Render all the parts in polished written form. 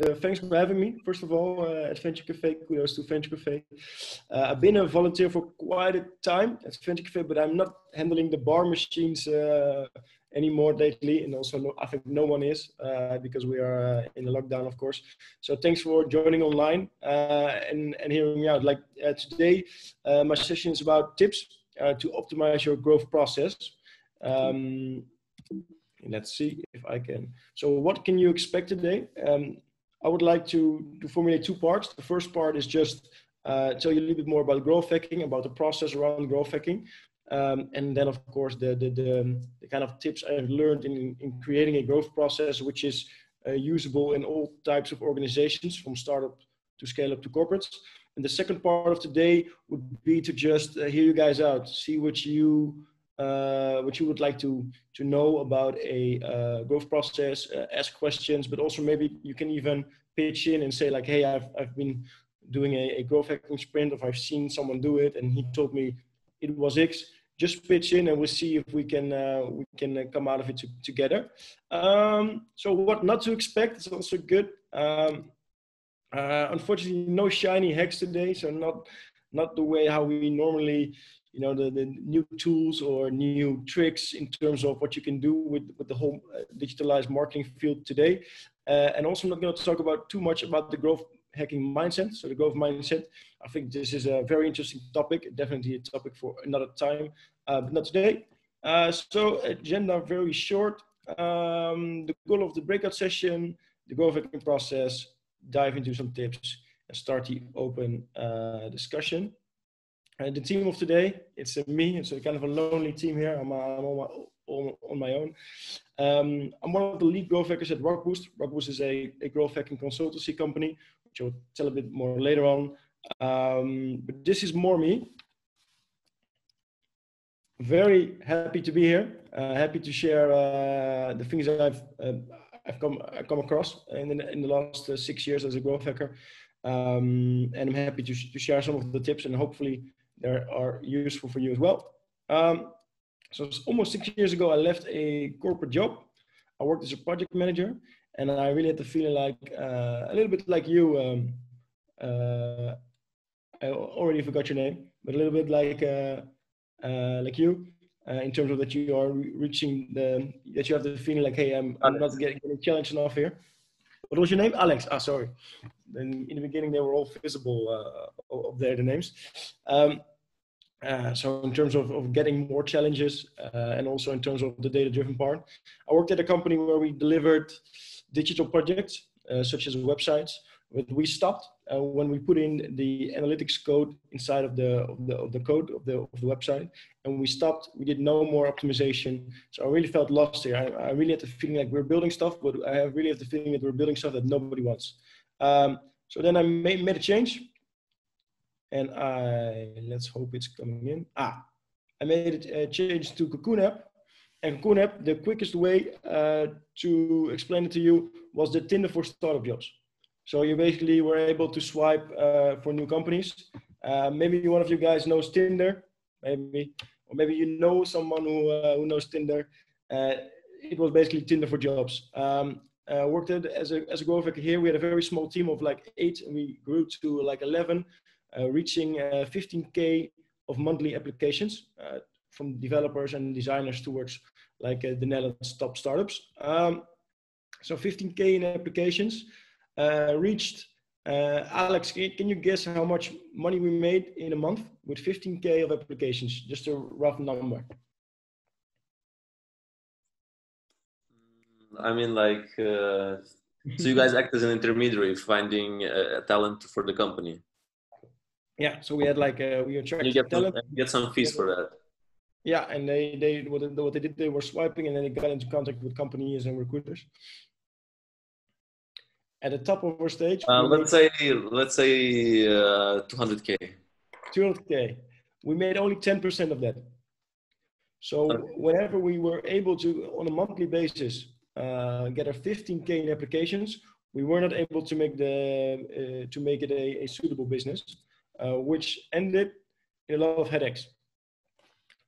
Thanks for having me. First of all, at Venture Cafe, kudos to Venture Cafe. I've been a volunteer for quite a time at Venture Cafe, but I'm not handling the bar machines anymore lately. And also, I think no one is because we are in the lockdown, of course. So thanks for joining online and hearing me out. Like today, my session is about tips to optimize your growth process. Let's see if I can. So what can you expect today? I would like to formulate two parts. The first part is just tell you a little bit more about growth hacking, about the process around growth hacking. And then, of course, the kind of tips I've learned in creating a growth process, which is usable in all types of organizations, from startup to scale up to corporates. And the second part of today would be to just hear you guys out, see what you would like to know about a growth process, ask questions, but also maybe you can even pitch in and say like, hey, I've been doing a growth hacking sprint, or I've seen someone do it and he told me it was X. Just pitch in and we'll see if we can come out of it together. So what not to expect is also good. Unfortunately, no shiny hacks today, so not the way how we normally, the new tools or new tricks in terms of what you can do with the whole digitalized marketing field today. And also, I'm not going to talk about too much about the growth hacking mindset. So the growth mindset, I think this is a very interesting topic, definitely a topic for another time, but not today. So agenda very short. The goal of the breakout session, the growth hacking process, dive into some tips and start the open discussion. The team of today, it's me. It's a kind of a lonely team here. I'm on my own. I'm one of the lead growth hackers at RockBoost. RockBoost is a growth hacking consultancy company, which I'll tell a bit more later on. But this is more me. Very happy to be here. Happy to share the things that I've come across in the last 6 years as a growth hacker. And I'm happy to share some of the tips, and hopefully they are useful for you as well. So almost 6 years ago, I left a corporate job. I worked as a project manager, and I really had the feeling like a little bit like you. I already forgot your name, but a little bit like you, in terms of that you are reaching that you have the feeling like, hey, I'm not getting challenged enough here. What was your name? Alex. Ah, sorry. Then in the beginning, they were all visible up there, the names. So in terms of getting more challenges and also in terms of the data-driven part, I worked at a company where we delivered digital projects such as websites, but we stopped when we put in the analytics code inside of the code of the website, and we stopped. We did no more optimization. So I really felt lost here. I really had the feeling like we're building stuff, but I really have the feeling that we're building stuff that nobody wants. So then I made a change. And let's hope it's coming in. I made a change to Cocoon app. And Cocoon app, the quickest way to explain it to you was the Tinder for startup jobs. So you basically were able to swipe for new companies. Maybe one of you guys knows Tinder, maybe, or maybe you know someone who knows Tinder. It was basically Tinder for jobs. Worked as a growth hacker here. We had a very small team of like 8, and we grew to like 11. Reaching 15K of monthly applications from developers and designers towards like the Netherlands top startups. So 15K in applications reached. Alex, can you guess how much money we made in a month with 15K of applications? Just a rough number. I mean, like, so you guys act as an intermediary finding talent for the company. Yeah, so we had like we attracted talent. Get some fees for that. Yeah, and they what they did, they were swiping, and then they got into contact with companies and recruiters. At the top of our stage, let's say 200K. 200K. We made only 10% of that. So whenever we were able to, on a monthly basis, get our 15K in applications, we were not able to make it a suitable business. Which ended in a lot of headaches.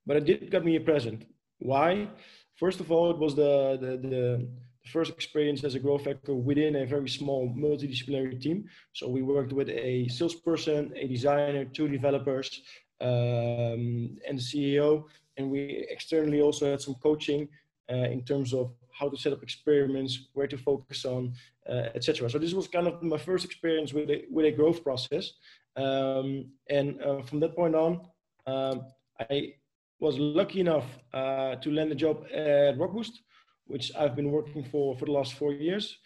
But it got me a present. Why? First of all, it was the the first experience as a growth hacker within a very small multidisciplinary team. So we worked with a salesperson, a designer, 2 developers, and the CEO. And we externally also had some coaching in terms of how to set up experiments, where to focus on, etc. So this was kind of my first experience with a growth process. From that point on, I was lucky enough to land a job at RockBoost, which I've been working for the last 4 years.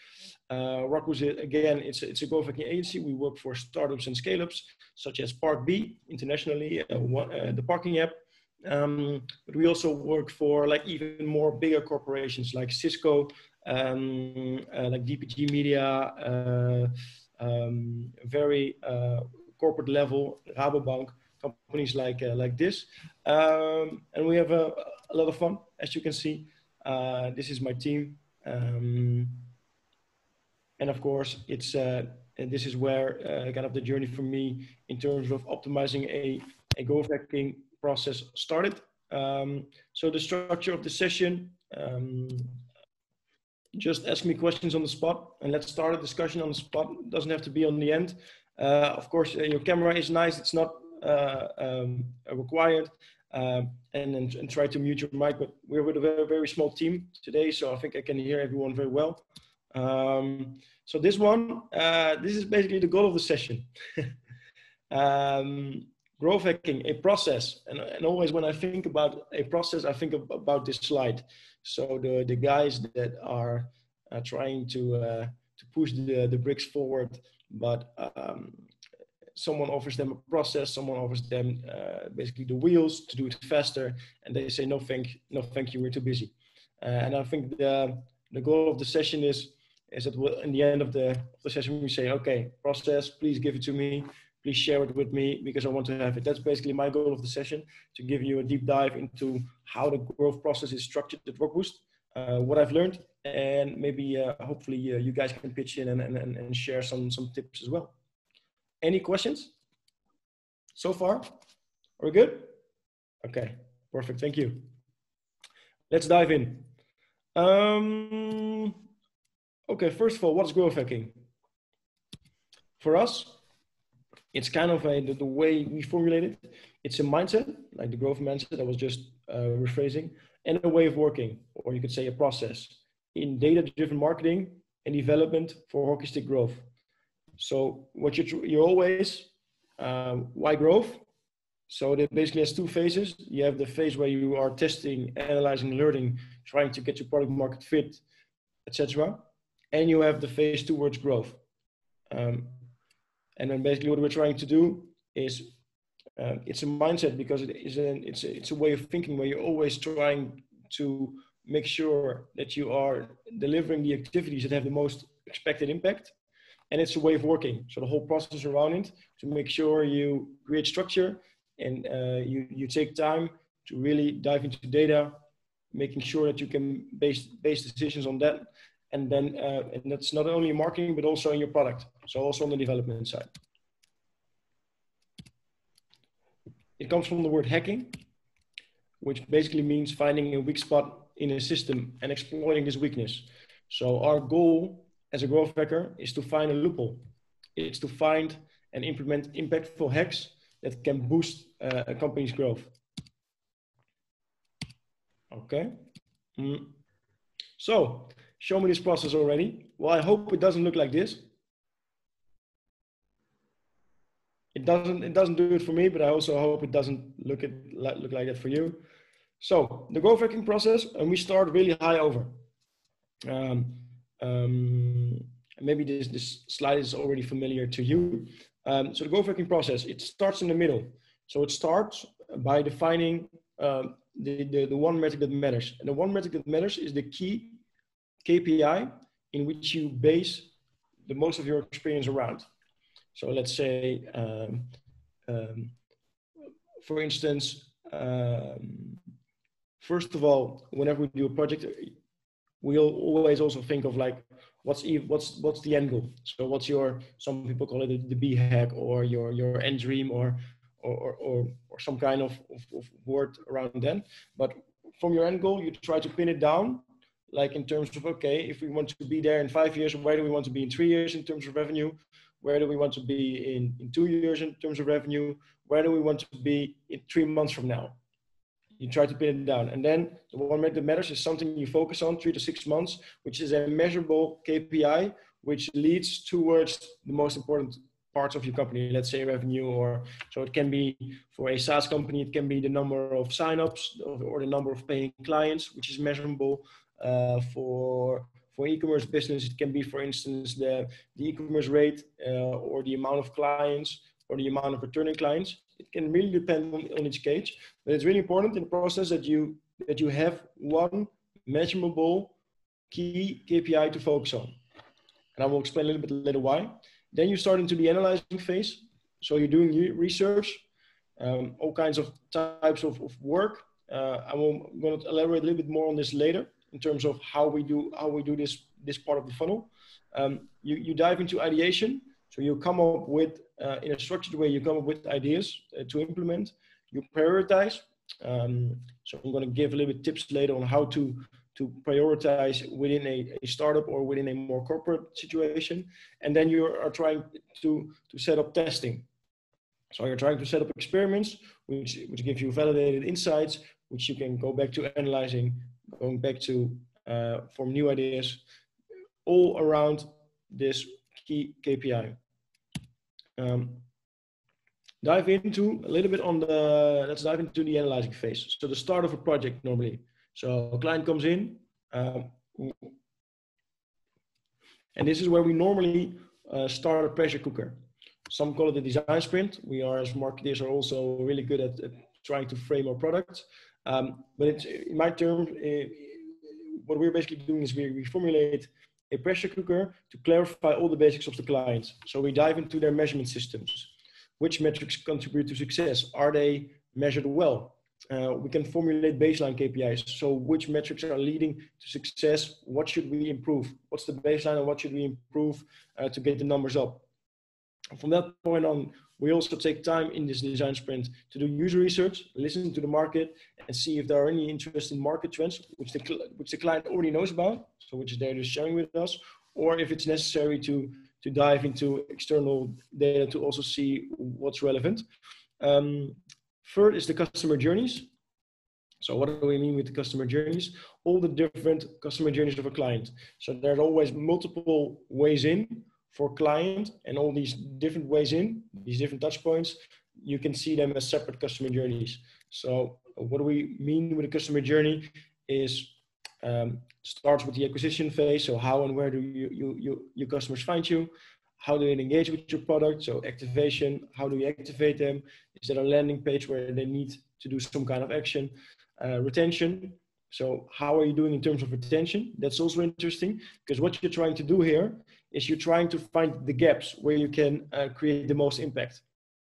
RockBoost, again, it's a growth hacking agency. We work for startups and scale-ups, such as Park B internationally, the parking app. But we also work for like even more bigger corporations like Cisco, like DPG Media, very corporate level, Rabobank, companies like this. And we have a lot of fun, as you can see. This is my team. And of course, it's and this is where kind of the journey for me in terms of optimizing a growth hacking process started. So the structure of the session, just ask me questions on the spot and let's start a discussion on the spot. It doesn't have to be on the end. Of course, your camera is nice. It's not required. And try to mute your mic, but we're with a very, very small team today, so I think I can hear everyone very well. So this one, this is basically the goal of the session. Growth hacking, a process, and always when I think about a process, I think about this slide. So the guys that are trying to push the bricks forward, but someone offers them a process, someone offers them basically the wheels to do it faster, and they say no thank you, we're too busy. And I think the goal of the session is that in the end of the session we say, okay, process, please give it to me, please share it with me because I want to have it. That's basically my goal of the session, to give you a deep dive into how the growth process is structured at RockBoost, what I've learned, and maybe hopefully you guys can pitch in and share some tips as well. Any questions so far? Are we good? Okay, perfect. Thank you. Let's dive in. Okay, first of all, what's growth hacking? For us, it's kind of the way we formulate it. It's a mindset, like the growth mindset I was just rephrasing, and a way of working, or you could say a process in data-driven marketing and development for hockey stick growth. So what you're always, why growth? So that basically has 2 phases. You have the phase where you are testing, analyzing, learning, trying to get your product market fit, etc. And you have the phase towards growth. And then basically what we're trying to do is, it's a mindset because it's a way of thinking where you're always trying to make sure that you are delivering the activities that have the most expected impact. And it's a way of working. So the whole process around it to make sure you create structure and you take time to really dive into data, making sure that you can base decisions on that. And then and that's not only marketing, but also in your product. So also on the development side. It comes from the word hacking, which basically means finding a weak spot in a system and exploiting this weakness. So our goal as a growth hacker is to find a loophole. It's to find and implement impactful hacks that can boost a company's growth. Okay. So show me this process already. Well, I hope it doesn't look like this. It doesn't do it for me, but I also hope it doesn't look like that for you. So the growth hacking process, and we start really high over. Maybe this slide is already familiar to you. So the growth hacking process, it starts in the middle. So it starts by defining the one metric that matters. And the one metric that matters is the key KPI in which you base the most of your experience around. So let's say, for instance, first of all, whenever we do a project, we'll always also think of like, what's the end goal? So what's your, some people call it the B hack or your end dream or some kind of word around then. But from your end goal, you try to pin it down like in terms of, okay, if we want to be there in 5 years, where do we want to be in 3 years in terms of revenue? Where do we want to be in 2 years in terms of revenue? Where do we want to be in 3 months from now? You try to pin it down. And then the one that matters is something you focus on 3 to 6 months, which is a measurable KPI, which leads towards the most important parts of your company, let's say revenue, or so it can be for a SaaS company, it can be the number of signups or the number of paying clients, which is measurable. For e-commerce business, it can be, for instance, the e-commerce rate or the amount of clients or the amount of returning clients. It can really depend on each case, but it's really important in the process that you have one measurable key KPI to focus on. And I will explain a little bit later why. Then you start into the analyzing phase. So you're doing research, all kinds of types of work. I'm going to elaborate a little bit more on this later in terms of how we do this part of the funnel. You dive into ideation. So you come up with, in a structured way, you come up with ideas to implement. You prioritize. So I'm going to give a little bit tips later on how to prioritize within a startup or within a more corporate situation. And then you are trying to set up testing. So you're trying to set up experiments, which give you validated insights, which you can go back to analyzing, going back to form new ideas, all around this key KPI. Dive into a little bit on let's dive into the analyzing phase. So the start of a project normally. So a client comes in, and this is where we normally start a pressure cooker. Some call it a design sprint. We are, as marketers, are also really good at trying to frame our products. But it's, in my term, what we're basically doing is we formulate a pressure cooker to clarify all the basics of the client. So we dive into their measurement systems. Which metrics contribute to success? Are they measured well? We can formulate baseline KPIs. So which metrics are leading to success? What should we improve? What's the baseline and what should we improve to get the numbers up? And from that point on, we also take time in this design sprint to do user research, listen to the market, and see if there are any interesting market trends, which the client already knows about, so which they're just sharing with us, or if it's necessary to dive into external data to also see what's relevant. Third is the customer journeys. So what do we mean with the customer journeys? All the different customer journeys of a client. So there's always multiple ways in for client, and all these different ways in, these different touch points, you can see them as separate customer journeys. So what do we mean with a customer journey is starts with the acquisition phase. So how and where do your customers find you? How do they engage with your product? So activation, how do you activate them? Is there a landing page where they need to do some kind of action? Retention. So how are you doing in terms of retention? That's also interesting, because what you're trying to do here is you're trying to find the gaps where you can create the most impact.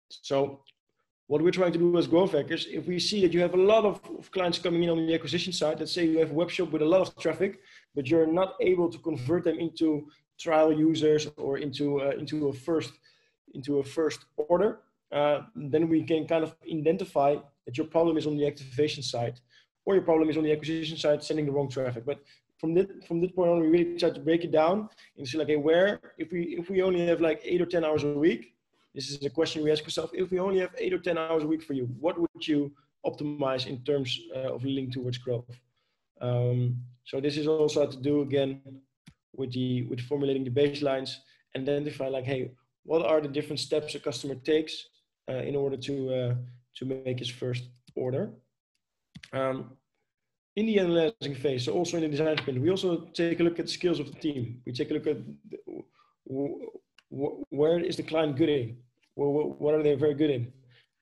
So what we're trying to do as growth hackers, if we see that you have a lot of clients coming in on the acquisition side, let's say you have a web shop with a lot of traffic, but you're not able to convert them into trial users or into a first order, then we can kind of identify that your problem is on the activation side, or your problem is on the acquisition side, sending the wrong traffic. But from this point on, we really try to break it down and see, like, okay, where, if we only have like 8 or 10 hours a week, this is a question we ask ourselves. If we only have 8 or 10 hours a week for you, what would you optimize in terms of leading towards growth? So this is also how to do again with formulating the baselines, and identify, like, hey, what are the different steps a customer takes in order to make his first order. In the analyzing phase, so also in the design sprint, we also take a look at the skills of the team. We take a look at where is the client good in? What are they very good in?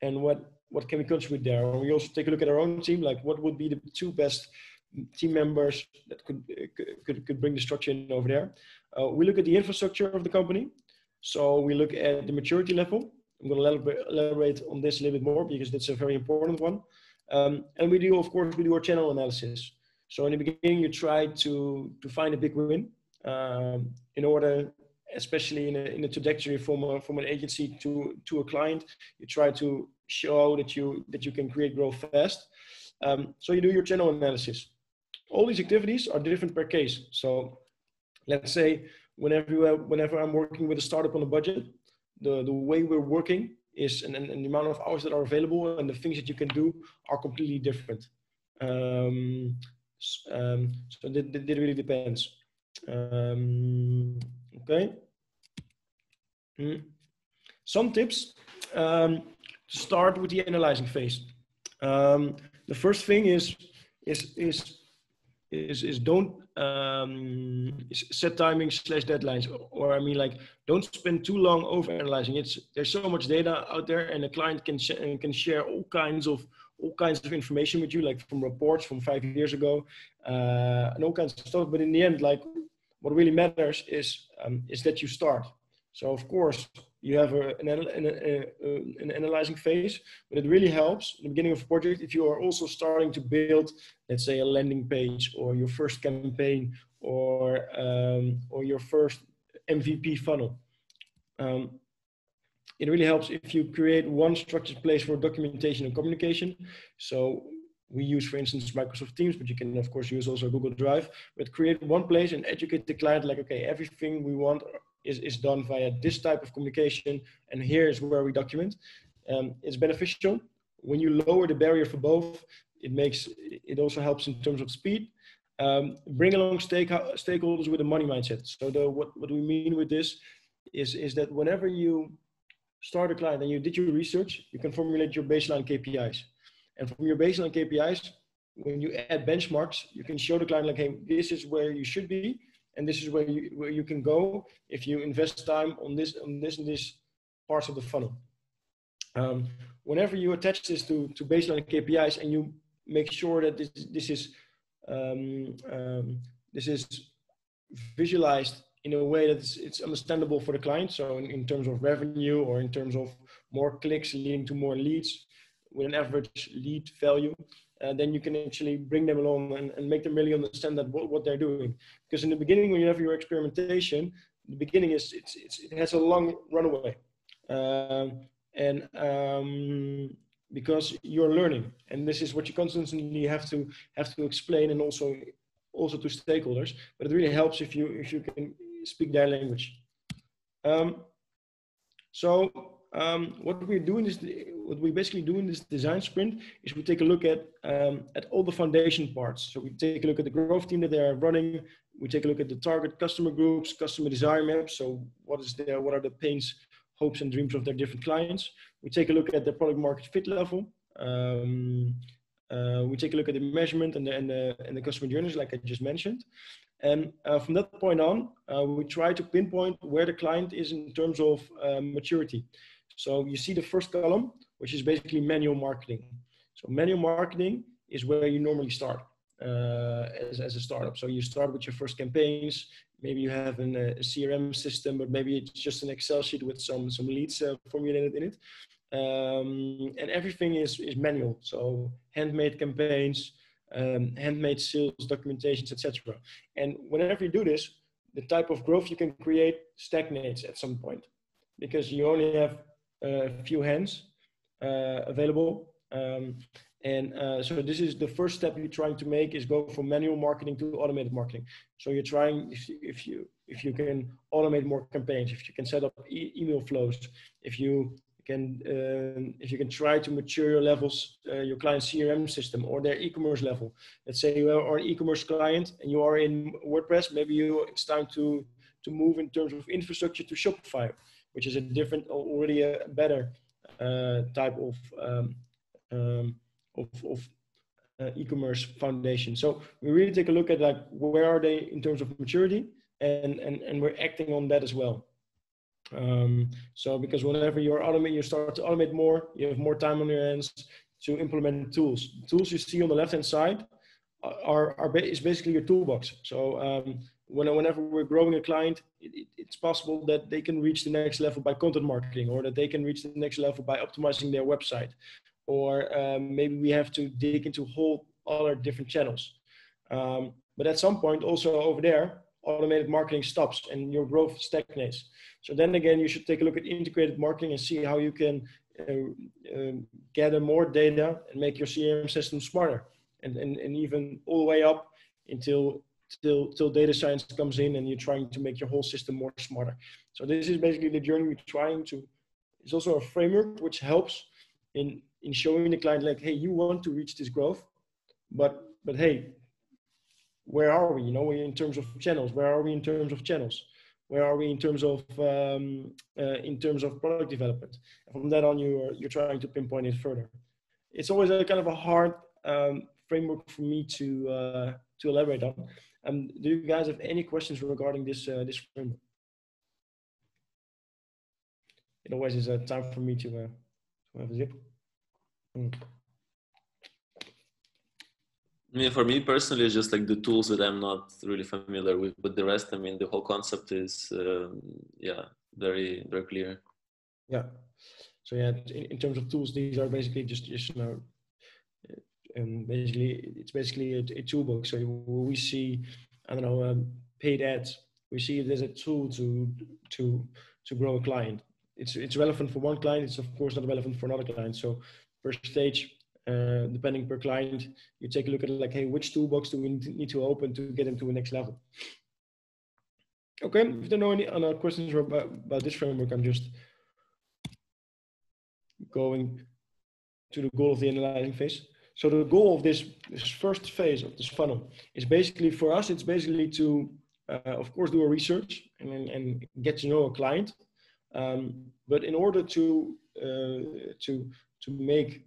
And what can we contribute there? And we also take a look at our own team, like what would be the 2 best team members that could bring the structure in over there. We look at the infrastructure of the company. So we look at the maturity level. I'm going to elaborate on this a little bit more because that's a very important one. And we do, of course, our channel analysis. So in the beginning, you try to find a big win in order, especially in a trajectory from an agency to a client. You try to show that you can create growth fast. So you do your channel analysis. all these activities are different per case. So let's say whenever I'm working with a startup on a budget, the way we're working is, and the amount of hours that are available and the things that you can do are completely different. So that really depends. Okay. Some tips to start with the analyzing phase. The first thing is don't set timings / deadlines, or I mean, like, don't spend too long over analyzing. There's so much data out there, and a client can share all kinds of information with you, like from reports from 5 years ago, and all kinds of stuff. But in the end, like, what really matters is that you start. So of course you have an analyzing phase, but it really helps in the beginning of a project if you are also starting to build, let's say, a landing page, or your first campaign, or your first MVP funnel. It really helps if you create one structured place for documentation and communication. So we use, for instance, Microsoft Teams, but you can of course use also Google Drive. But create one place and educate the client, like, okay, everything we want is done via this type of communication, and here is where we document. It's beneficial when you lower the barrier for both. It also helps in terms of speed. Bring along stakeholders with a money mindset. So what we mean with this is that whenever you start a client and you did your research, you can formulate your baseline KPIs. And from your baseline KPIs, when you add benchmarks, you can show the client, like, hey, this is where you should be, and this is where you can go if you invest time on this and this parts of the funnel. Whenever you attach this to baseline KPIs, and you make sure that this is visualized in a way that it's understandable for the client. So in terms of revenue, or in terms of more clicks leading to more leads with an average lead value, then you can actually bring them along and make them really understand that what they're doing. Because in the beginning, when you have your experimentation, the beginning it has a long runway, because you're learning, and this is what you constantly have to explain, and also to stakeholders. But it really helps if you can speak their language. What we basically do in this design sprint is we take a look at all the foundation parts. So we take a look at the growth team that they are running. We take a look at the target customer groups, customer desire maps. So what are the pains, hopes, and dreams of their different clients. We take a look at the product market fit level. We take a look at the measurement and the customer journeys, like I just mentioned. And from that point on, we try to pinpoint where the client is in terms of maturity. So you see the first column, which is basically manual marketing. So manual marketing is where you normally start as a startup. So you start with your first campaigns. Maybe you have a CRM system, but maybe it's just an Excel sheet with some leads formulated in it. And everything is manual. So handmade campaigns, handmade sales documentations, etc. And whenever you do this, the type of growth you can create stagnates at some point, because you only have a few hands available. So this is the first step you're trying to make, is go from manual marketing to automated marketing. So you're trying, if you can automate more campaigns, if you can set up email flows, if you can try to mature your levels, your client CRM system or their e-commerce level. Let's say you are an e-commerce client and you are in WordPress. Maybe it's time to move in terms of infrastructure to Shopify, which is a different, already a better type of e-commerce foundation. So we really take a look at, like, where are they in terms of maturity, and we're acting on that as well. So because whenever you start to automate more, you have more time on your hands to implement tools. The tools you see on the left-hand side is basically your toolbox. So whenever we're growing a client, it's possible that they can reach the next level by content marketing, or that they can reach the next level by optimizing their website, or maybe we have to dig into whole other different channels. But at some point, also over there, automated marketing stops and your growth stagnates. So then again, you should take a look at integrated marketing and see how you can gather more data and make your CRM system smarter, and even all the way up till data science comes in and you're trying to make your whole system more smarter. So this is basically the journey we're trying to. It's also a framework which helps in showing the client like, hey, you want to reach this growth, but hey, where are we? You know, in terms of channels, where are we in terms of channels? Where are we in terms of product development? And from that on, you're trying to pinpoint it further. It's always a kind of a hard framework for me to elaborate on. Do you guys have any questions regarding this framework? It always is a time for me to have a zip. I mean, for me personally, it's just like the tools that I'm not really familiar with, but the rest, I mean, the whole concept is, yeah, very, very clear. Yeah. So yeah, in terms of tools, these are basically just you know, and it's basically a toolbox. So we see, I don't know, paid ads. We see it as a tool to grow a client. It's relevant for one client. It's of course not relevant for another client. So first stage, depending per client, you take a look at it like, hey, which toolbox do we need to open to get into the next level? Okay, if there are no any other questions about this framework, I'm just going to the goal of the analyzing phase. So the goal of this first phase of this funnel is basically for us, it's basically to, of course, do a research and get to know a client. But in order to make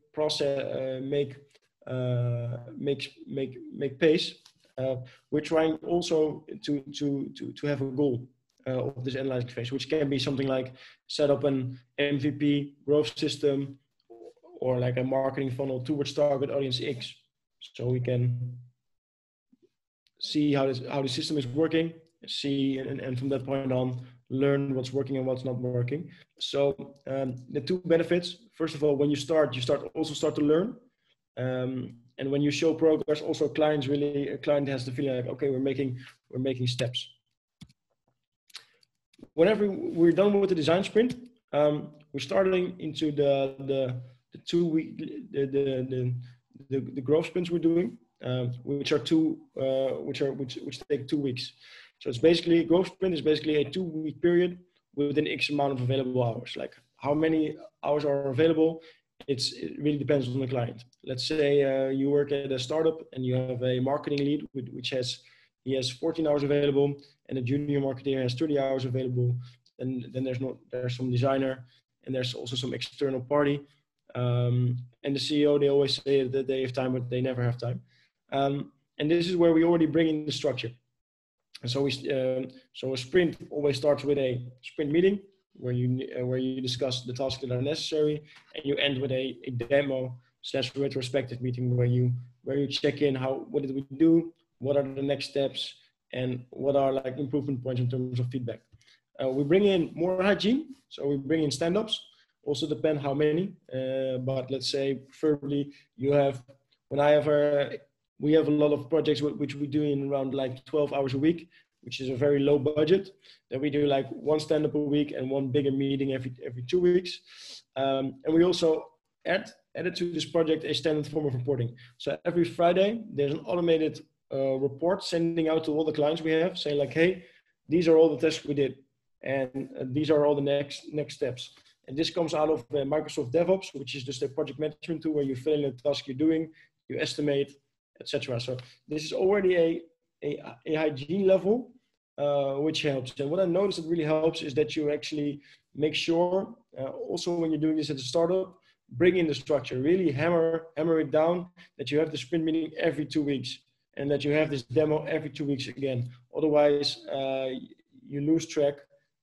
pace, we're trying also to have a goal of this analyzing phase, which can be something like set up an MVP growth system, or like a marketing funnel towards target audience X, so we can see how the system is working, and from that point on, learn what's working and what's not working. So the two benefits: first of all, when you start to learn, and when you show progress, also a client has the feeling like, okay, we're making steps. Whenever we're done with the design sprint, we're starting into the 2 week the growth sprints we're doing, which take 2 weeks. So it's basically, growth sprint is basically a 2 week period with an X amount of available hours. Like how many hours are available, it really depends on the client. Let's say you work at a startup and you have a marketing lead which has 14 hours available, and a junior marketer has 30 hours available. And then there's some designer, and there's also some external party. And the CEO, they always say that they have time, but they never have time. And this is where we already bring in the structure. And so so a sprint always starts with a sprint meeting where you discuss the tasks that are necessary, and you end with a demo / retrospective meeting where you check in what did we do, what are the next steps, and what are like improvement points in terms of feedback. We bring in more hygiene, so we bring in stand-ups. Also depend how many, but let's say preferably we have a lot of projects which we do in around like 12 hours a week, which is a very low budget. Then we do like one stand-up a week and one bigger meeting every 2 weeks. And we also added to this project a standard form of reporting. So every Friday there's an automated report sending out to all the clients we have, saying like, hey, these are all the tests we did, and these are all the next steps. And this comes out of Microsoft DevOps, which is just a project management tool where you fill in the task you're doing, you estimate, etc. So this is already a hygiene level, which helps. And what I noticed that really helps is that you actually make sure, also when you're doing this at a startup, bring in the structure, really hammer it down, that you have the sprint meeting every 2 weeks, and that you have this demo every 2 weeks again. Otherwise, you lose track,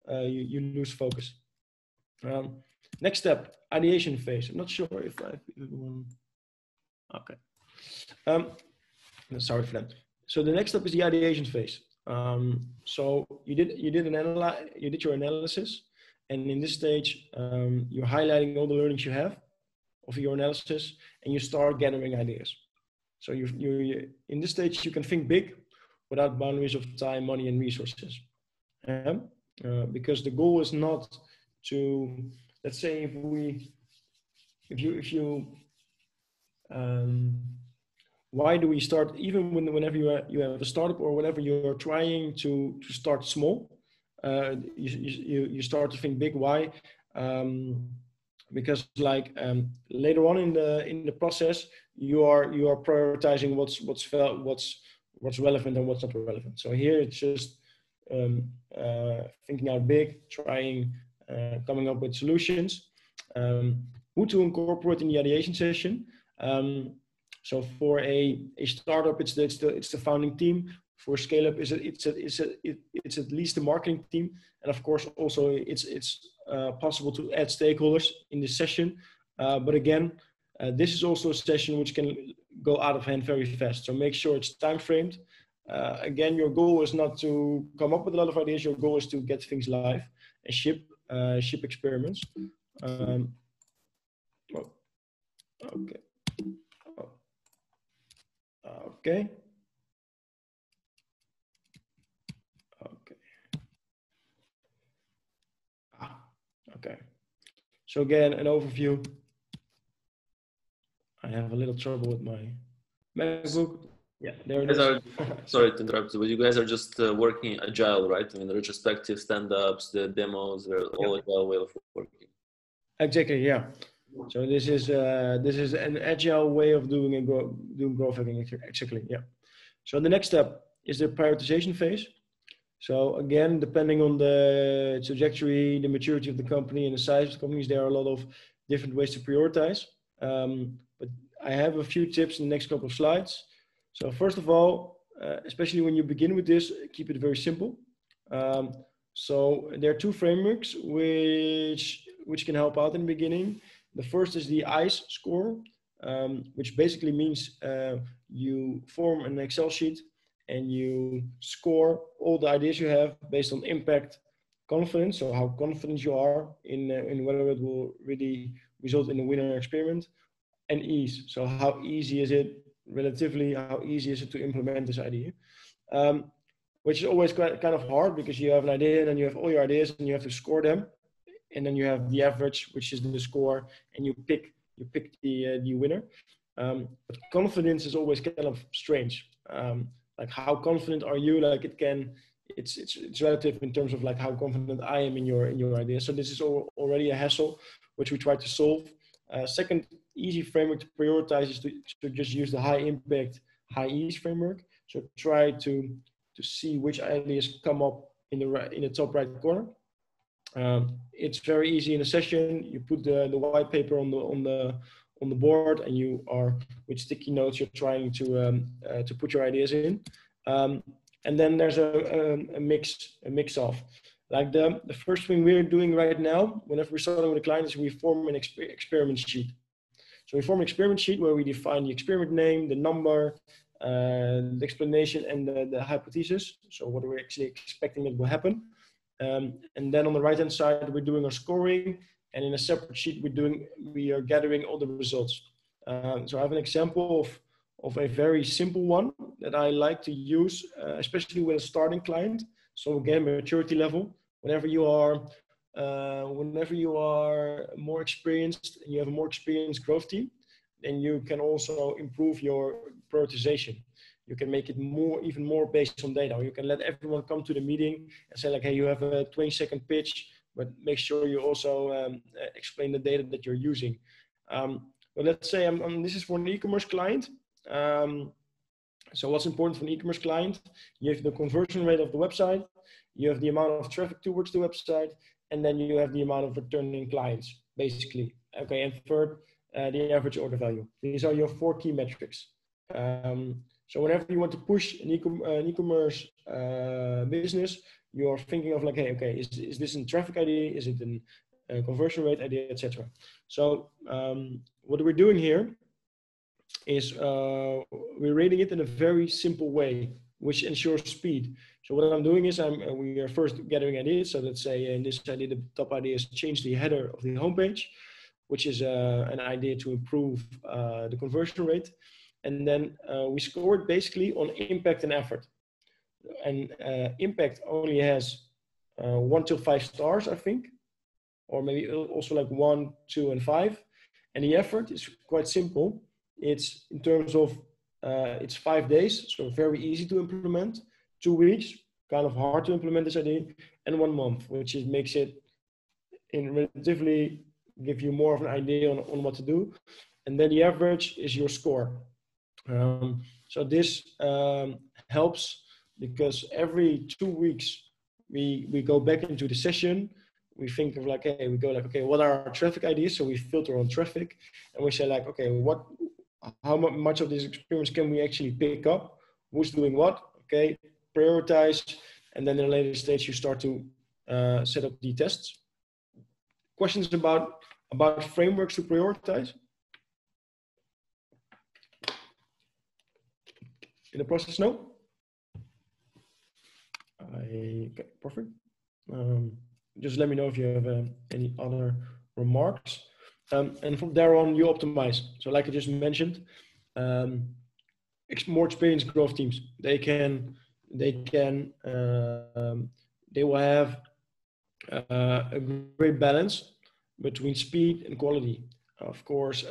you lose focus. Next step, ideation phase. I'm not sure if I have one. Okay. Sorry for that. So the next step is the ideation phase. So you did your analysis, and in this stage, you're highlighting all the learnings you have of your analysis, and you start gathering ideas. So you in this stage, you can think big without boundaries of time, money, and resources. Because the goal is not to, let's say, if you why do we start, even whenever you have a startup or whenever you're trying to start small, you start to think big. Why? Because like later on in the process, you are prioritizing what's relevant and what's not relevant. So here it's just thinking out big, trying, coming up with solutions. Who to incorporate in the ideation session? So for a startup, it's the founding team. For Scaleup, it's at least the marketing team, and of course also it's possible to add stakeholders in this session. But again, this is also a session which can go out of hand very fast. So make sure it's time framed. Again, your goal is not to come up with a lot of ideas. Your goal is to get things live and ship experiments. Oh, okay. Oh. Okay. Okay. Okay. So again, an overview. I have a little trouble with my MacBook. Yeah, there it is. Sorry to interrupt, but you guys are just working agile, right? I mean, the retrospective stand-ups, the demos, they're all agile way of working. Exactly, yeah. So this is an agile way of doing growth hacking. Exactly, yeah. So the next step is the prioritization phase. So again, depending on the trajectory, the maturity of the company and the size of the companies, there are a lot of different ways to prioritize. But I have a few tips in the next couple of slides. So first of all, especially when you begin with this, keep it very simple. So there are two frameworks which can help out in the beginning. The first is the ICE score, which basically means you form an Excel sheet and you score all the ideas you have based on impact, confidence, so how confident you are in whether it will really result in a winner experiment, and ease, so how easy is it relatively, how easy is it to implement this idea, which is always kind of hard because you have an idea and then you have all your ideas and you have to score them, and then you have the average, which is the score, and you pick the winner. But confidence is always kind of strange. Like how confident are you? Like it's relative in terms of like how confident I am in your idea. So this is already a hassle, which we try to solve. Second easy framework to prioritize is to just use the high impact, high ease framework. So try to see which ideas come up in the top right corner. It's very easy in a session. You put the white paper on the board, and you are with sticky notes. You're trying to put your ideas in, and then there's a mix of like the first thing we're doing right now. Whenever we're starting with a client, is we form an experiment sheet. So we form an experiment sheet where we define the experiment name, the number, the explanation, and the hypothesis. So what we're actually expecting that will happen. And then on the right-hand side, we're doing our scoring, and in a separate sheet, we are gathering all the results. So I have an example of a very simple one that I like to use, especially with a starting client. So again, maturity level. Whenever you are more experienced and you have a more experienced growth team, then you can also improve your prioritization. You can make it even more based on data. You can let everyone come to the meeting and say like, hey, you have a 20-second pitch, but make sure you also explain the data that you're using. But let's say this is for an e-commerce client. So what's important for an e-commerce client? You have the conversion rate of the website, you have the amount of traffic towards the website, and then you have the amount of returning clients, basically. Okay, and third, the average order value. These are your 4 key metrics. So whenever you want to push an e-commerce business, you're thinking of like, hey, okay, is this a traffic idea? Is it a conversion rate idea, etc. So what we're doing here is we're rating it in a very simple way, which ensures speed. So what I'm doing is we are first gathering ideas. So let's say in this idea, the top idea is change the header of the homepage, which is an idea to improve the conversion rate. And then we score it basically on impact and effort. And impact only has 1 to 5 stars, I think, or maybe also like 1, 2, and 5. And the effort is quite simple. It's in terms of it's 5 days, so very easy to implement. 2 weeks, kind of hard to implement this idea, and 1 month, which makes it in relatively give you more of an idea on what to do. And then the average is your score. So this helps because every 2 weeks we go back into the session. We think of like, hey, we go like, okay, what are our traffic ideas? So we filter on traffic, and we say like, okay, how much of this experience can we actually pick up? Who's doing what? Okay, prioritize, and then in a later stage you start to set up the tests. Questions about frameworks to prioritize in the process? No. Okay, perfect. Just let me know if you have any other remarks. And from there on, you optimize. So like I just mentioned, more experienced growth teams, they will have a great balance between speed and quality. Of course,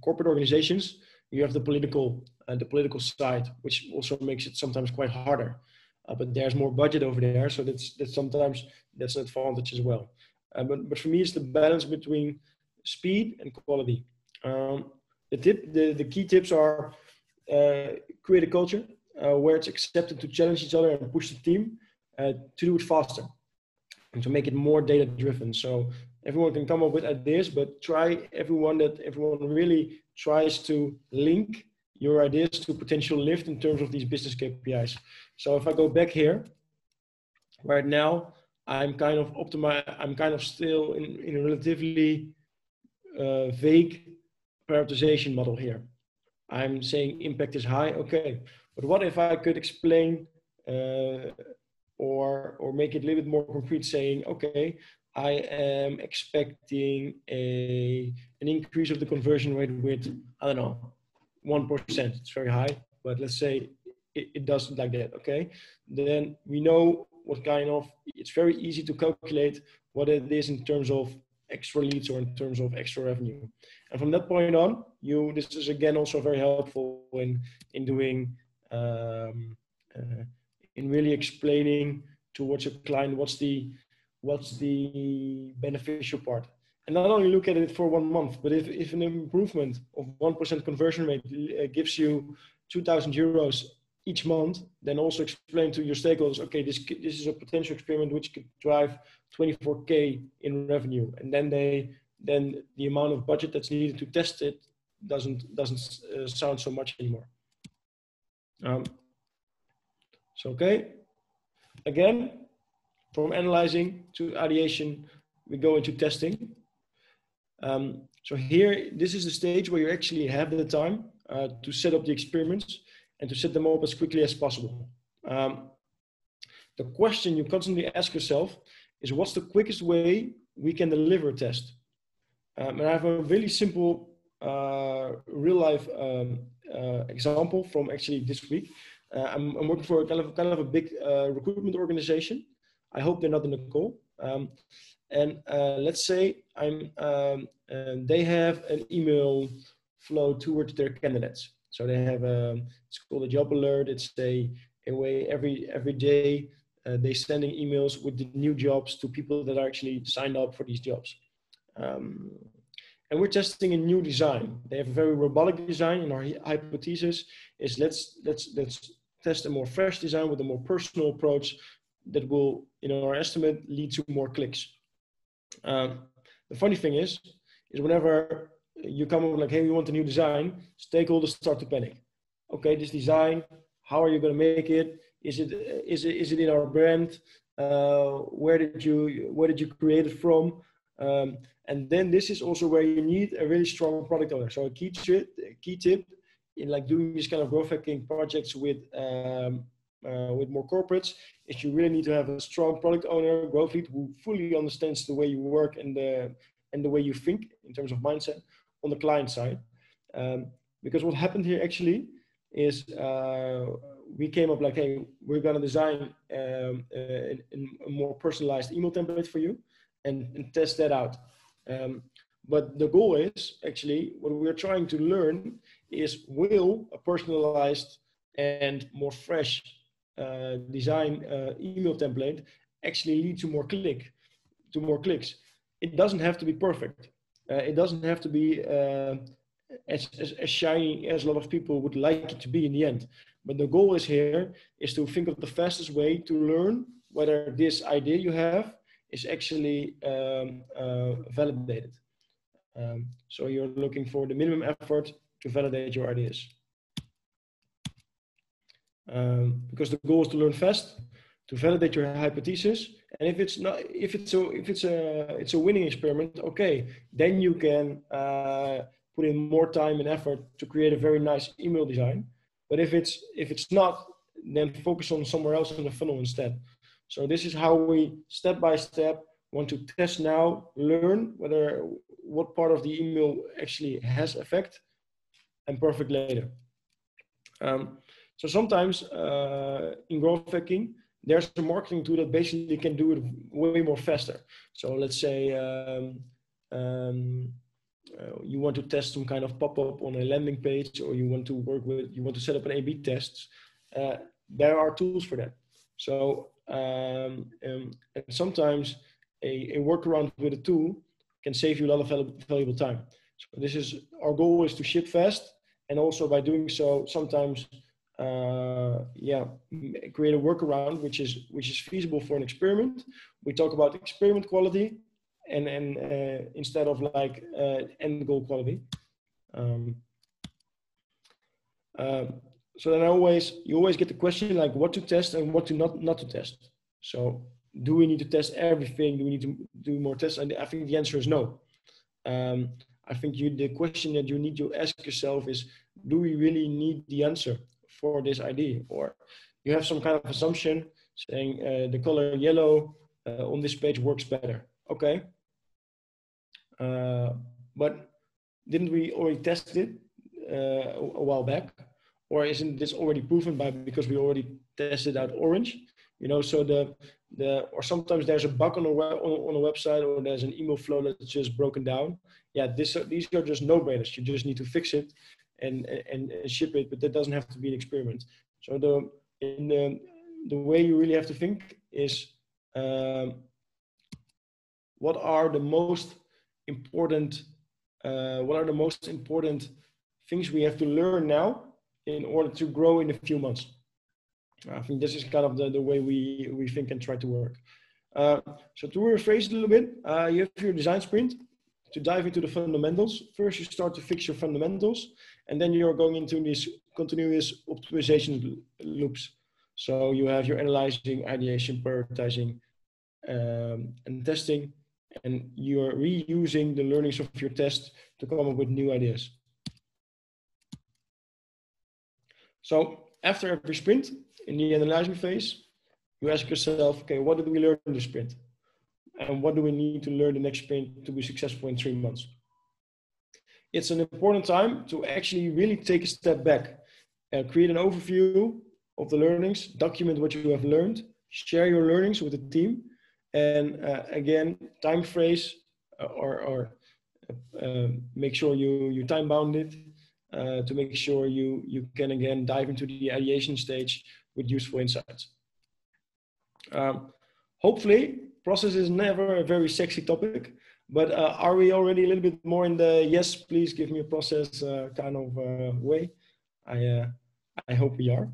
corporate organizations, you have the political side, which also makes it sometimes quite harder. But there's more budget over there, so that's sometimes that's an advantage as well. But for me, it's the balance between speed and quality. The key tips are create a culture where it's accepted to challenge each other and push the team to do it faster and to make it more data driven. So everyone can come up with ideas, but everyone really tries to link your ideas to potential lift in terms of these business KPIs. So if I go back here, right now, I'm kind of still in a relatively vague prioritization model here. I'm saying impact is high, okay, but what if I could explain or make it a little bit more concrete, saying, okay, I am expecting an increase of the conversion rate with, I don't know, 1%. It's very high, but let's say it doesn't like that, okay? Then we know it's very easy to calculate what it is in terms of extra leads or in terms of extra revenue. And from that point on, this is again also very helpful in doing, in really explaining towards a client what's the beneficial part. And not only look at it for 1 month, but if an improvement of 1% conversion rate gives you 2,000 euros each month, then also explain to your stakeholders, okay, this is a potential experiment which could drive 24K in revenue. And then the amount of budget that's needed to test it doesn't sound so much anymore. So, okay, again, from analyzing to ideation, we go into testing. So here, this is the stage where you actually have the time to set up the experiments and to set them up as quickly as possible. The question you constantly ask yourself is, what's the quickest way we can deliver a test? And I have a really simple real life example from actually this week. I'm working for kind of a big recruitment organization. I hope they're not in the call. And let's say they have an email flow towards their candidates. So they have it's called a job alert. It's a way every day they're sending emails with the new jobs to people that are actually signed up for these jobs. And we're testing a new design. They have a very robotic design, and our hypothesis is let's test a more fresh design with a more personal approach that will, in our estimate, lead to more clicks. The funny thing is whenever you come up like, hey, we want a new design, stakeholders start to panic. Okay, this design, how are you going to make it? Is it in our brand? Where did you create it from? And then this is also where you need a really strong product owner. So a key tip in like doing these kind of growth hacking projects with more corporates is you really need to have a strong product owner, growth lead, who fully understands the way you work and the way you think in terms of mindset on the client side. Because what happened here actually is we came up like, hey, we're going to design a more personalized email template for you and test that out. But the goal is actually what we're trying to learn is, will a personalized and more fresh design email template actually lead to more clicks? It doesn't have to be perfect. It doesn't have to be as shiny as a lot of people would like it to be in the end. But the goal is here is to think of the fastest way to learn whether this idea you have is actually validated. So you're looking for the minimum effort to validate your ideas. Because the goal is to learn fast, to validate your hypothesis, and if it's a winning experiment, okay, then you can put in more time and effort to create a very nice email design. But if it's not, then focus on somewhere else in the funnel instead. So this is how we step by step want to test now, learn what part of the email actually has effect, and perfect later. So sometimes in growth hacking, there's a marketing tool that basically can do it way more faster. So let's say you want to test some kind of pop-up on a landing page, or you want to set up an A/B test. There are tools for that. So and sometimes a workaround with a tool can save you a lot of valuable time. So this is our goal, is to ship fast, and also by doing so, sometimes create a workaround which is feasible for an experiment. We talk about experiment quality and instead of like end goal quality. So then you always get the question like what to test and what to not to test. So do we need to test everything? Do we need to do more tests? And I think the answer is no. I think the question that you need to ask yourself is, do we really need the answer for this idea? Or you have some kind of assumption saying the color yellow on this page works better. Okay. But didn't we already test it a while back? Or isn't this already proven because we already tested out orange? You know, so or sometimes there's a bug on a website, or there's an email flow that's just broken down. Yeah, these are just no-brainers. You just need to fix it and ship it, but that doesn't have to be an experiment. So the way you really have to think is what are the most important things we have to learn now in order to grow in a few months. I think this is kind of the way we think and try to work. So to rephrase it a little bit, you have your design sprint to dive into the fundamentals. First, you start to fix your fundamentals, and then you're going into these continuous optimization loops. So you have your analyzing, ideation, prioritizing, and testing, and you're reusing the learnings of your test to come up with new ideas. So after every sprint, in the analyzing phase, you ask yourself, okay, what did we learn in the sprint? And what do we need to learn the next sprint to be successful in 3 months? It's an important time to actually really take a step back, create an overview of the learnings, document what you have learned, share your learnings with the team, and again, time phrase or make sure you time bound it to make sure you can again dive into the ideation stage with useful insights. Hopefully, process is never a very sexy topic, but are we already a little bit more in the yes, please give me a process kind of way? I hope we are.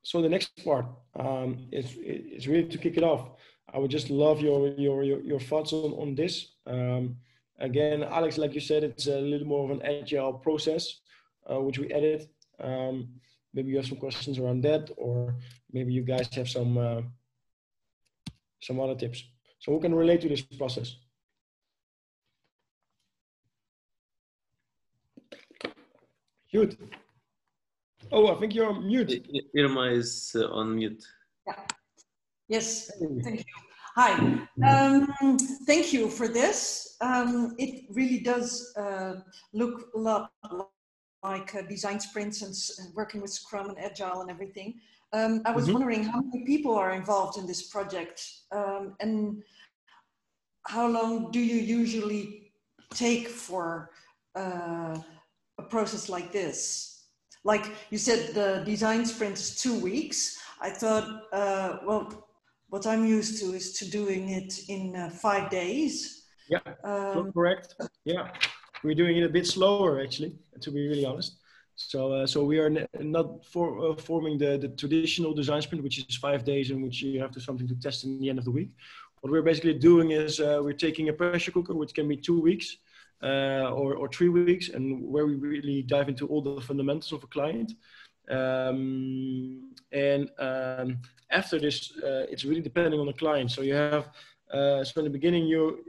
So the next part is really to kick it off. I would just love your thoughts on this. Again, Alex, like you said, it's a little more of an agile process, which we added. Maybe you have some questions around that, or maybe you guys have some other tips. So who can relate to this process? Shoot. Oh, I think you're on mute. Irma is on mute. Yeah. Yes, thank you. Hi, thank you for this. It really does look a lot like design sprints and working with Scrum and Agile and everything. I was wondering how many people are involved in this project, and how long do you usually take for a process like this? Like you said, the design sprint is 2 weeks. I thought, well, what I'm used to is to doing it in 5 days. Yeah, correct. Yeah, we're doing it a bit slower actually, to be really honest. So we are not forming the traditional design sprint, which is 5 days in which you have to something to test in the end of the week. What we're basically doing is we're taking a pressure cooker, which can be 2 weeks or 3 weeks, and where we really dive into all the fundamentals of a client. After this, it's really depending on the client. So you have, so in the beginning, you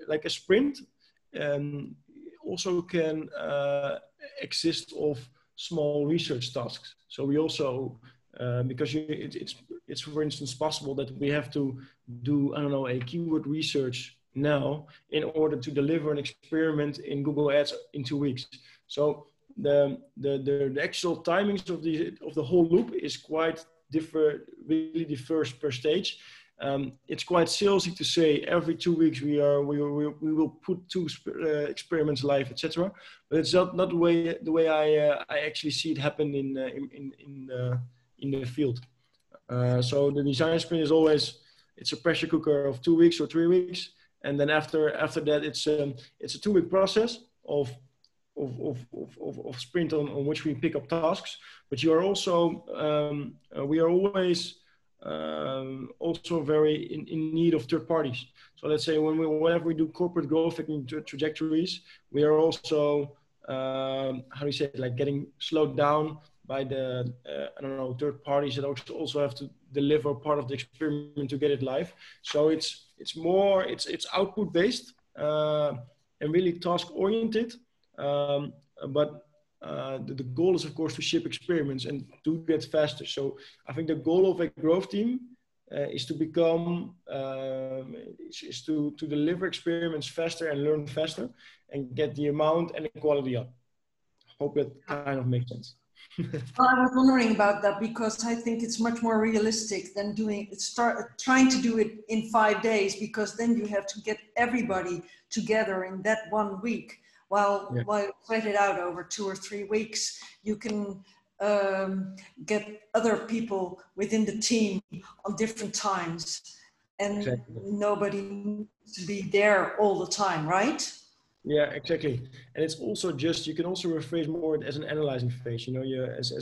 like a sprint also can exist of small research tasks. So we also, because it's for instance possible that we have to do, I don't know, a keyword research now in order to deliver an experiment in Google Ads in 2 weeks. So the actual timings of the whole loop is quite different, really differs per stage. It's quite salesy to say every 2 weeks we will put 2 experiments live, etc. But it's not the way I actually see it happen in the field. So the design sprint is always, it's a pressure cooker of 2 weeks or 3 weeks, and then after that it's a 2 week process of sprint on which we pick up tasks. But you are also we are always also very in need of third parties. So let's say whenever we do corporate growth trajectories, we are also how do you say it, like getting slowed down by the I don't know, third parties that also have to deliver part of the experiment to get it live. So it's more output based and really task oriented. But the goal is of course to ship experiments and do that faster. So I think the goal of a growth team is to become is to deliver experiments faster and learn faster and get the amount and the quality up. Hope that kind of makes sense. Well, I was wondering about that because I think it's much more realistic than trying to do it in 5 days, because then you have to get everybody together in that 1 week. While spread it out over 2 or 3 weeks, you can get other people within the team on different times, and nobody needs to be there all the time, right? Yeah, exactly. And it's also just, you can also rephrase more as an analyzing phase. You know, you as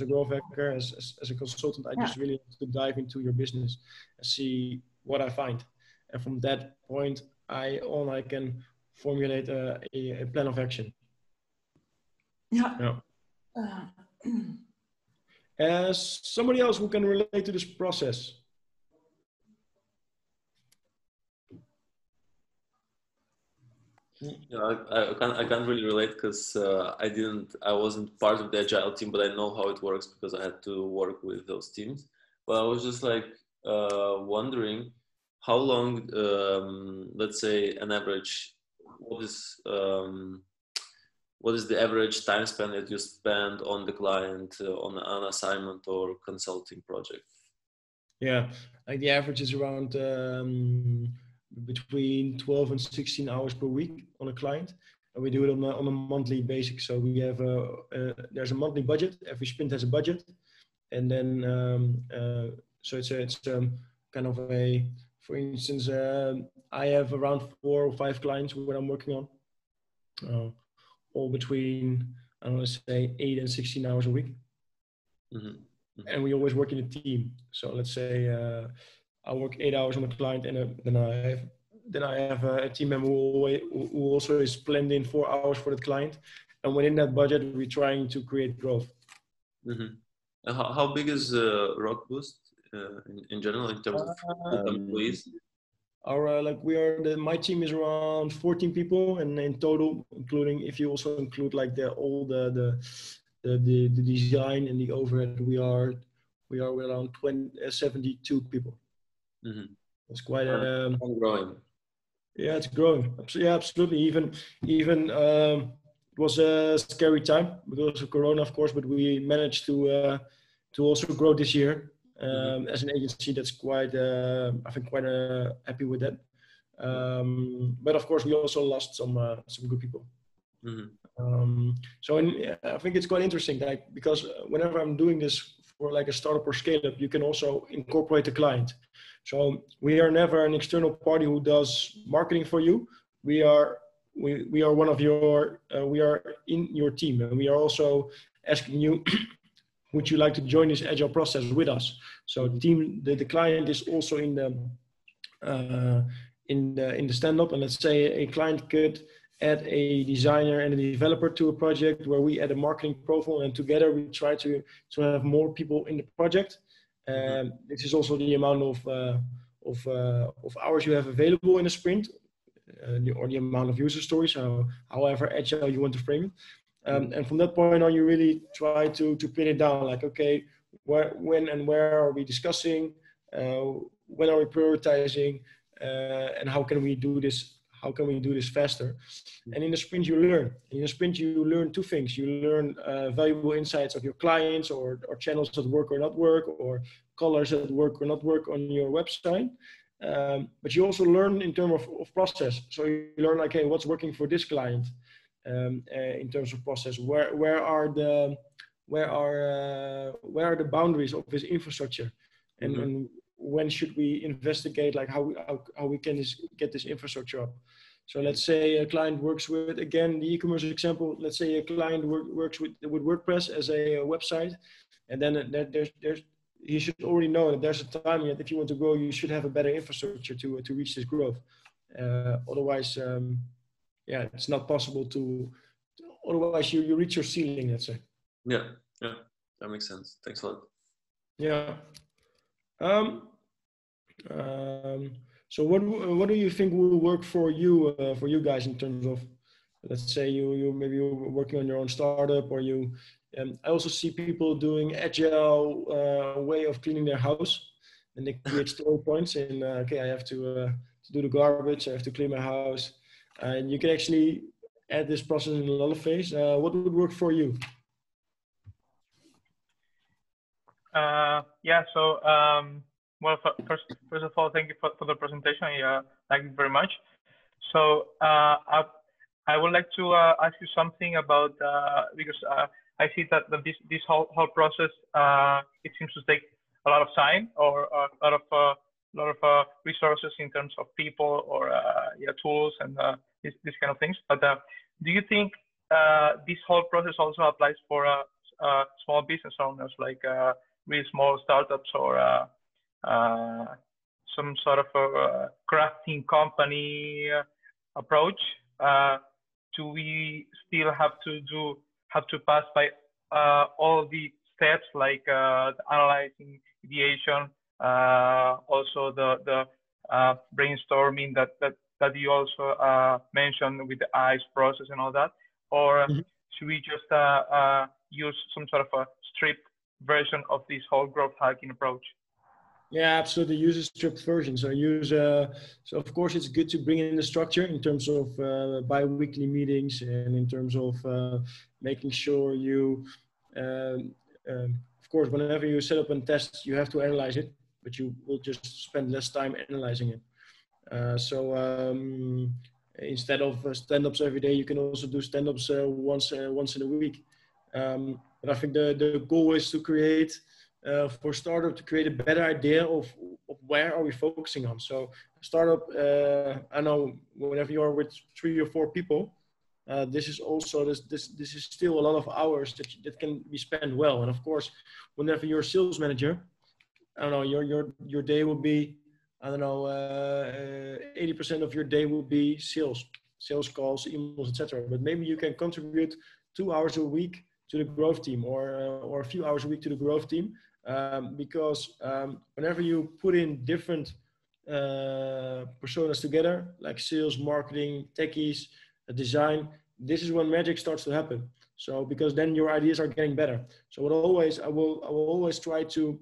a growth hacker, as a consultant, I just really have to dive into your business and see what I find, and from that point I can formulate a plan of action. Yeah. Somebody else who can relate to this process. Yeah, I can't really relate because I wasn't part of the agile team, but I know how it works because I had to work with those teams. But I was just like wondering how long, let's say an average, what is the average time span that you spend on the client on an assignment or consulting project? Yeah, like the average is around between 12 and 16 hours per week on a client, and we do it on a monthly basis. So we have there's a monthly budget. Every sprint has a budget, and then so it's kind of a, for instance, I have around 4 or 5 clients where I'm working on, all between, I don't want to say 8 and 16 hours a week. Mm-hmm. And we always work in a team. So let's say I work 8 hours on a client, and then I have a team member who also is planned in 4 hours for the client. And within that budget, we're trying to create growth. Mm-hmm. How big is RockBoost in general in terms of employees? My team is around 14 people, and in total, including if you also include like all the design and the overhead, we are around 72 people. Mm-hmm. It's quite growing. Yeah, it's growing. Yeah, absolutely. Even it was a scary time because of Corona, of course, but we managed to also grow this year as an agency. That's quite I think quite happy with that. But of course, we also lost some good people. I think it's quite interesting, like, because whenever I'm doing this for like a startup or scale up, you can also incorporate the client. So we are never an external party who does marketing for you. We are one of your, we are in your team, and we are also asking you, would you like to join this agile process with us? So the client is also in the stand-up, and let's say a client could add a designer and a developer to a project where we add a marketing profile, and together we try to have more people in the project. This is also the amount of hours you have available in a sprint, or the amount of user stories, however agile you want to frame it. And from that point on, you really try to pin it down, like, okay, when and where are we discussing, when are we prioritizing, and how can we do this? How can we do this faster? And in the sprint, you learn. In the sprint, you learn two things. You learn valuable insights of your clients, or channels that work or not work, or colors that work or not work on your website. But you also learn in terms of process. So you learn, like, hey, what's working for this client in terms of process? Where are the boundaries of this infrastructure? And when should we investigate, like, how we can get this infrastructure up? So let's say a client works with, again, the e-commerce example, let's say a client works with WordPress as a website, and then you should already know that there's a time that if you want to grow, you should have a better infrastructure to reach this growth. Otherwise, it's not possible otherwise you reach your ceiling, let's say. Yeah, that makes sense. Thanks a lot. Yeah. So what do you think will work for you guys in terms of, let's say you maybe you're working on your own startup, or you I also see people doing agile way of cleaning their house, and they create story points, and okay, I have to do the garbage, I have to clean my house, and you can actually add this process in a lot of phase. What would work for you? Well, first of all, thank you for the presentation. Yeah, thank you very much. So I would like to ask you something about because I see that this whole process it seems to take a lot of time, or a lot of resources in terms of people, or tools, and these kind of things. But do you think this whole process also applies for small business owners, like really small startups, or some sort of a crafting company approach? Do we still have to pass by all the steps, like analyzing, ideation, also the brainstorming that you also mentioned with the ICE process and all that, or should we just use some sort of a stripped version of this whole growth hacking approach? Yeah, absolutely. Use a stripped version. So so of course it's good to bring in the structure in terms of bi-weekly meetings, and in terms of making sure you, of course, whenever you set up and test, you have to analyze it, but you will just spend less time analyzing it. Instead of stand-ups every day, you can also do stand-ups once in a week. But I think the goal is to create, for startup, to create a better idea of where are we focusing on. So startup, I know whenever you are with 3 or 4 people, this is also this is still a lot of hours that can be spent well. And of course, whenever you're a sales manager, I don't know, your day will be, I don't know, 80% of your day will be sales calls, emails, etc. But maybe you can contribute 2 hours a week to the growth team, or a few hours a week to the growth team, because whenever you put in different personas together, like sales, marketing, techies, design, this is when magic starts to happen. So because then your ideas are getting better. So I will always try to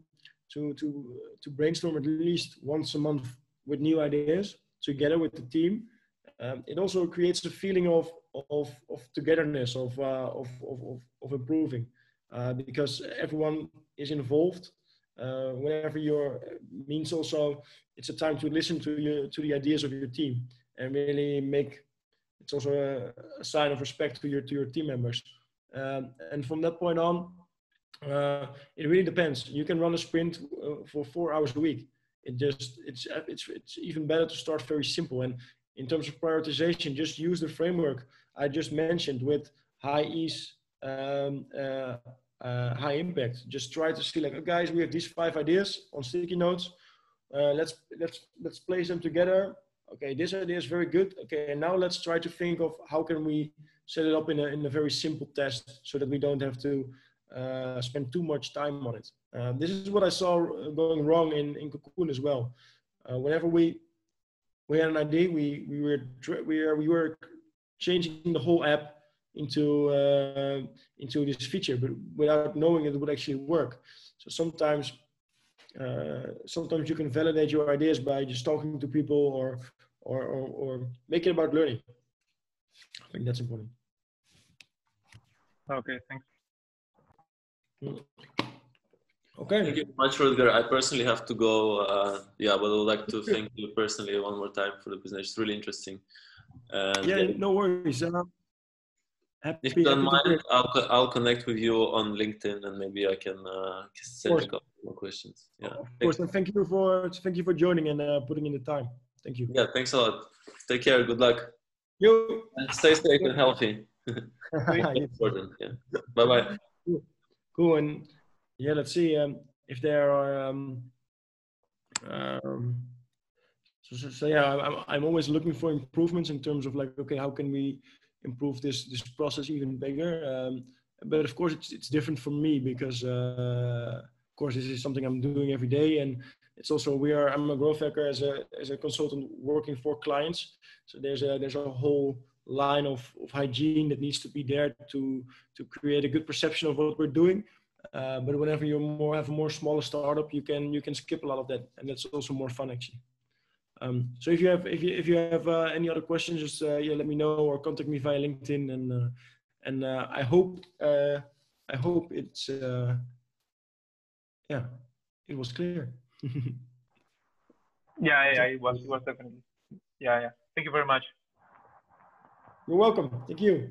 brainstorm at least once a month with new ideas together with the team. It also creates a feeling of togetherness, of improving, because everyone is involved, whenever you're means also it's a time to listen to the ideas of your team and really make. It's also a sign of respect to your team members. And from that point on, it really depends. You can run a sprint for 4 hours a week. It's even better to start very simple. And in terms of prioritization, just use the framework I just mentioned with high ease, high impact. Just try to see like, oh, guys, we have these 5 ideas on sticky notes. Let's place them together. Okay, this idea is very good. Okay, and now let's try to think of how can we set it up in a very simple test so that we don't have to spend too much time on it. This is what I saw going wrong in Cocoon as well. Whenever we had an idea, we were changing the whole app into this feature, but without knowing it would actually work. So sometimes you can validate your ideas by just talking to people or make it about learning. I think that's important. Okay, thanks. Okay. Thank you very much, Rutger. I personally have to go. Yeah, but I would like to thank you personally one more time for the presentation. It's really interesting. And yeah, no worries. If you don't mind, I'll connect with you on LinkedIn, and maybe I can send you a couple more questions. Yeah, of course. And thank you for joining and putting in the time. Thank you. Yeah, thanks a lot. Take care. Good luck. You. And stay safe and healthy. Important. Yeah. Bye bye. Cool. And yeah, let's see if there are. So yeah, I'm always looking for improvements in terms of like, okay, how can we improve this process even bigger? But of course, it's different for me because of course this is something I'm doing every day, and it's also I'm a growth hacker as a consultant working for clients. So there's a whole line of hygiene that needs to be there to create a good perception of what we're doing. But whenever you have a more smaller startup, you can skip a lot of that, and that's also more fun actually. So if you have any other questions, just let me know or contact me via LinkedIn, and I hope it's it was clear. yeah, it was definitely. Yeah. Thank you very much. You're welcome. Thank you.